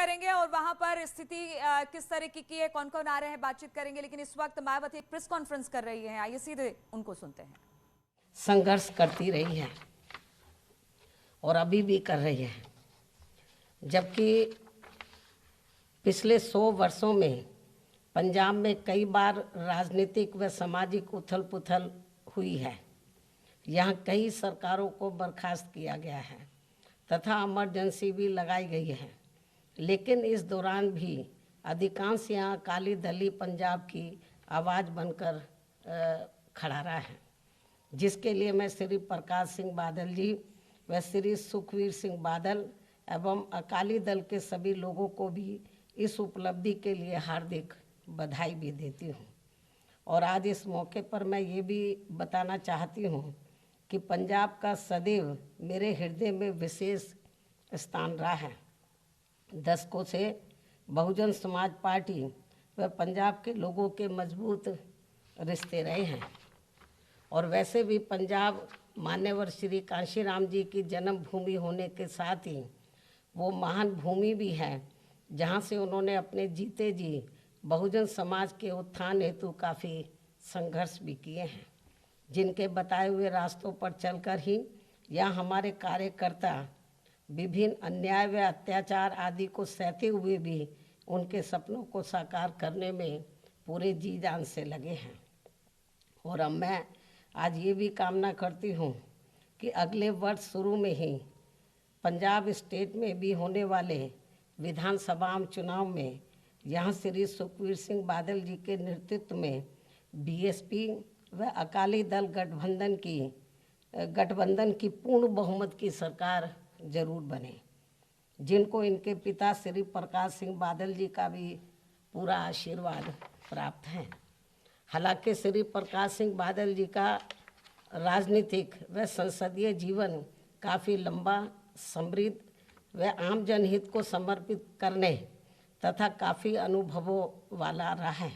करेंगे और वहां पर स्थिति किस तरह की है, कौन कौन आ रहे हैं, बातचीत करेंगे। लेकिन इस वक्त मायावती एक प्रेस कॉन्फ्रेंस कर रही है, आइए सीधे उनको सुनते हैं। संघर्ष करती रही है और अभी भी कर रही है, जबकि पिछले 100 वर्षों में पंजाब में कई बार राजनीतिक व सामाजिक उथल पुथल हुई है। यहाँ कई सरकारों को बर्खास्त किया गया है तथा इमरजेंसी भी लगाई गई है, लेकिन इस दौरान भी अधिकांश यहाँ अकाली दल ही पंजाब की आवाज़ बनकर खड़ा रहा है, जिसके लिए मैं श्री प्रकाश सिंह बादल जी व श्री सुखबीर सिंह बादल एवं अकाली दल के सभी लोगों को भी इस उपलब्धि के लिए हार्दिक बधाई भी देती हूँ। और आज इस मौके पर मैं ये भी बताना चाहती हूँ कि पंजाब का सदैव मेरे हृदय में विशेष स्थान रहा है। दशकों से बहुजन समाज पार्टी व पंजाब के लोगों के मजबूत रिश्ते रहे हैं और वैसे भी पंजाब मान्यवर श्री कांशीराम जी की जन्मभूमि होने के साथ ही वो महान भूमि भी है, जहाँ से उन्होंने अपने जीते जी बहुजन समाज के उत्थान हेतु काफ़ी संघर्ष भी किए हैं, जिनके बताए हुए रास्तों पर चलकर ही यह हमारे कार्यकर्ता विभिन्न अन्याय व अत्याचार आदि को सहते हुए भी उनके सपनों को साकार करने में पूरे जी जान से लगे हैं। और अब मैं आज ये भी कामना करती हूँ कि अगले वर्ष शुरू में ही पंजाब स्टेट में भी होने वाले विधानसभा चुनाव में यहाँ श्री सुखबीर सिंह बादल जी के नेतृत्व में बीएसपी व अकाली दल गठबंधन की पूर्ण बहुमत की सरकार जरूर बने, जिनको इनके पिता श्री प्रकाश सिंह बादल जी का भी पूरा आशीर्वाद प्राप्त है। हालांकि श्री प्रकाश सिंह बादल जी का राजनीतिक व संसदीय जीवन काफ़ी लंबा, समृद्ध व आम जनहित को समर्पित करने तथा काफ़ी अनुभवों वाला रहा है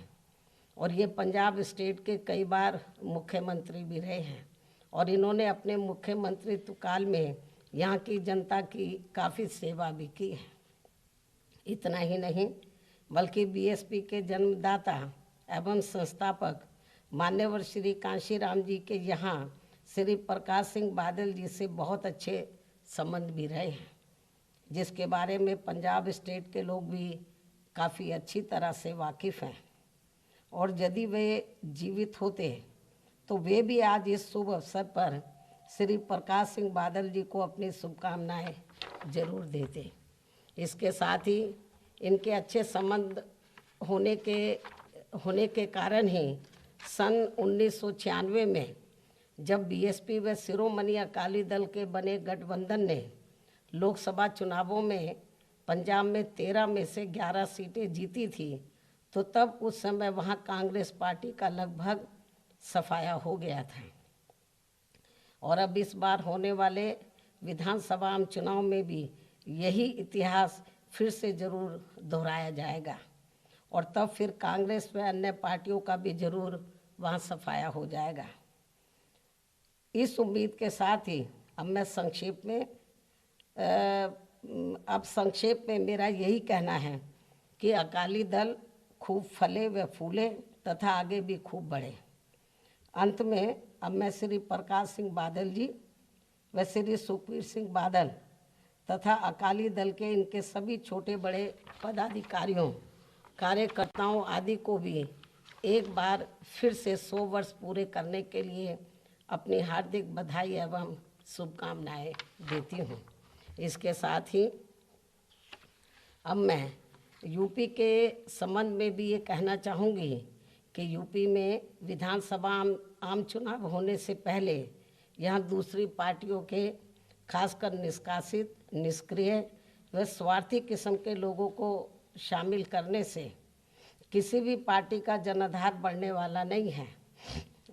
और ये पंजाब स्टेट के कई बार मुख्यमंत्री भी रहे हैं और इन्होंने अपने मुख्यमंत्रित्व काल में यहाँ की जनता की काफ़ी सेवा भी की है। इतना ही नहीं बल्कि बीएसपी के जन्मदाता एवं संस्थापक मान्यवर श्री कांशीराम जी के यहाँ श्री प्रकाश सिंह बादल जी से बहुत अच्छे संबंध भी रहे हैं, जिसके बारे में पंजाब स्टेट के लोग भी काफ़ी अच्छी तरह से वाकिफ़ हैं। और यदि वे जीवित होते तो वे भी आज इस शुभ अवसर पर श्री प्रकाश सिंह बादल जी को अपनी शुभकामनाएं जरूर देते। इसके साथ ही इनके अच्छे संबंध होने के कारण ही सन 1996 में जब बीएसपी व शिरोमणि अकाली दल के बने गठबंधन ने लोकसभा चुनावों में पंजाब में 13 में से 11 सीटें जीती थी, तो तब उस समय वहाँ कांग्रेस पार्टी का लगभग सफाया हो गया था। और अब इस बार होने वाले विधानसभा चुनाव में भी यही इतिहास फिर से जरूर दोहराया जाएगा और तब फिर कांग्रेस व अन्य पार्टियों का भी जरूर वहाँ सफाया हो जाएगा। इस उम्मीद के साथ ही अब मैं संक्षेप में मेरा यही कहना है कि अकाली दल खूब फले व फूले तथा आगे भी खूब बढ़े। अंत में अब मैं श्री प्रकाश सिंह बादल जी व श्री सुखबीर सिंह बादल तथा अकाली दल के इनके सभी छोटे बड़े पदाधिकारियों, कार्यकर्ताओं आदि को भी एक बार फिर से 100 वर्ष पूरे करने के लिए अपनी हार्दिक बधाई एवं शुभकामनाएं देती हूँ। इसके साथ ही अब मैं यूपी के संबंध में भी ये कहना चाहूँगी कि यूपी में विधानसभा आम चुनाव होने से पहले यहाँ दूसरी पार्टियों के खासकर निष्कासित, निष्क्रिय व स्वार्थी किस्म के लोगों को शामिल करने से किसी भी पार्टी का जनाधार बढ़ने वाला नहीं है,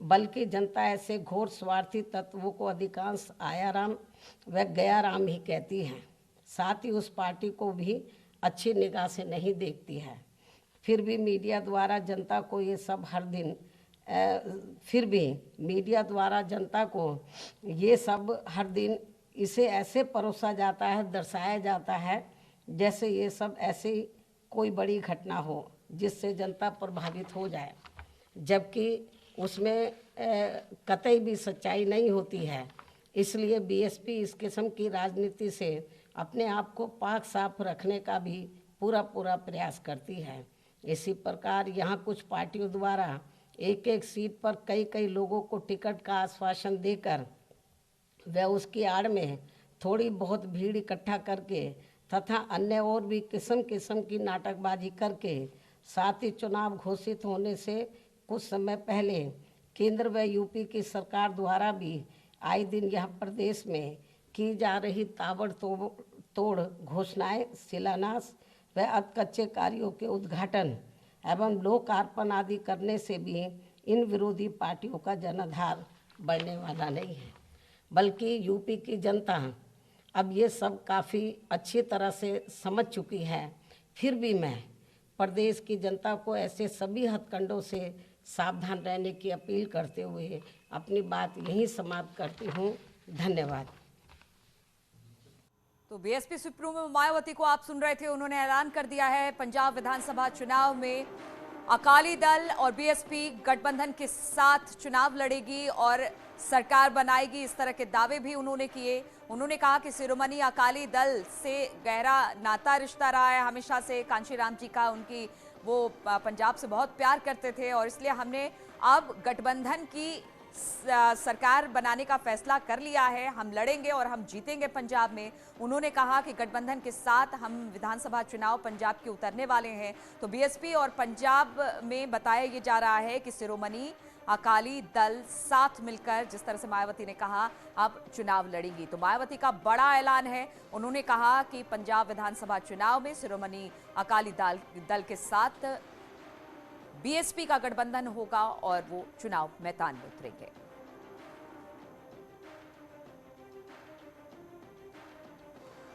बल्कि जनता ऐसे घोर स्वार्थी तत्वों को अधिकांश आयाराम व गयाराम ही कहती है। साथ ही उस पार्टी को भी अच्छी निगाह से नहीं देखती है। फिर भी मीडिया द्वारा जनता को ये सब हर दिन इसे ऐसे परोसा जाता है, दर्शाया जाता है जैसे ये सब ऐसी कोई बड़ी घटना हो जिससे जनता प्रभावित हो जाए, जबकि उसमें कतई भी सच्चाई नहीं होती है। इसलिए बीएसपी इस किस्म की राजनीति से अपने आप को पाक साफ रखने का भी पूरा प्रयास करती है। इसी प्रकार यहाँ कुछ पार्टियों द्वारा एक एक सीट पर कई लोगों को टिकट का आश्वासन देकर व उसकी आड़ में थोड़ी बहुत भीड़ इकट्ठा करके तथा अन्य और भी किस्म की नाटकबाजी करके साथ ही चुनाव घोषित होने से कुछ समय पहले केंद्र व यूपी की सरकार द्वारा भी आए दिन यह प्रदेश में की जा रही ताबड़तोड़ घोषणाएं, शिलान्यास व अधकच्चे कार्यों के उद्घाटन एवं लोकार्पण आदि करने से भी इन विरोधी पार्टियों का जनाधार बढ़ने वाला नहीं है, बल्कि यूपी की जनता अब ये सब काफ़ी अच्छी तरह से समझ चुकी है। फिर भी मैं प्रदेश की जनता को ऐसे सभी हथकंडों से सावधान रहने की अपील करते हुए अपनी बात यहीं समाप्त करती हूँ। धन्यवाद। तो बीएसपी सुप्रीमो मायावती को आप सुन रहे थे। उन्होंने ऐलान कर दिया है पंजाब विधानसभा चुनाव में अकाली दल और बीएसपी गठबंधन के साथ चुनाव लड़ेगी और सरकार बनाएगी। इस तरह के दावे भी उन्होंने किए। उन्होंने कहा कि शिरोमणि अकाली दल से गहरा नाता रिश्ता रहा है हमेशा से। कांशीराम जी का उनकी वो पंजाब से बहुत प्यार करते थे और इसलिए हमने अब गठबंधन की सरकार बनाने का फैसला कर लिया है। हम लड़ेंगे और हम जीतेंगे पंजाब में। उन्होंने कहा कि गठबंधन के साथ हम विधानसभा चुनाव पंजाब के उतरने वाले हैं। तो बीएसपी और पंजाब में बताया ये जा रहा है कि शिरोमणि अकाली दल साथ मिलकर, जिस तरह से मायावती ने कहा, अब चुनाव लड़ेंगी। तो मायावती का बड़ा ऐलान है। उन्होंने कहा कि पंजाब विधानसभा चुनाव में शिरोमणि अकाली दल के साथ बीएसपी का गठबंधन होगा और वो चुनाव मैदान में उतरेंगे।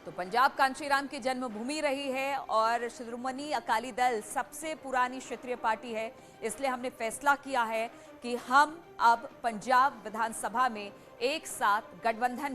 तो पंजाब कांशीराम की जन्मभूमि रही है और शिरोमणि अकाली दल सबसे पुरानी क्षेत्रीय पार्टी है। इसलिए हमने फैसला किया है कि हम अब पंजाब विधानसभा में एक साथ गठबंधन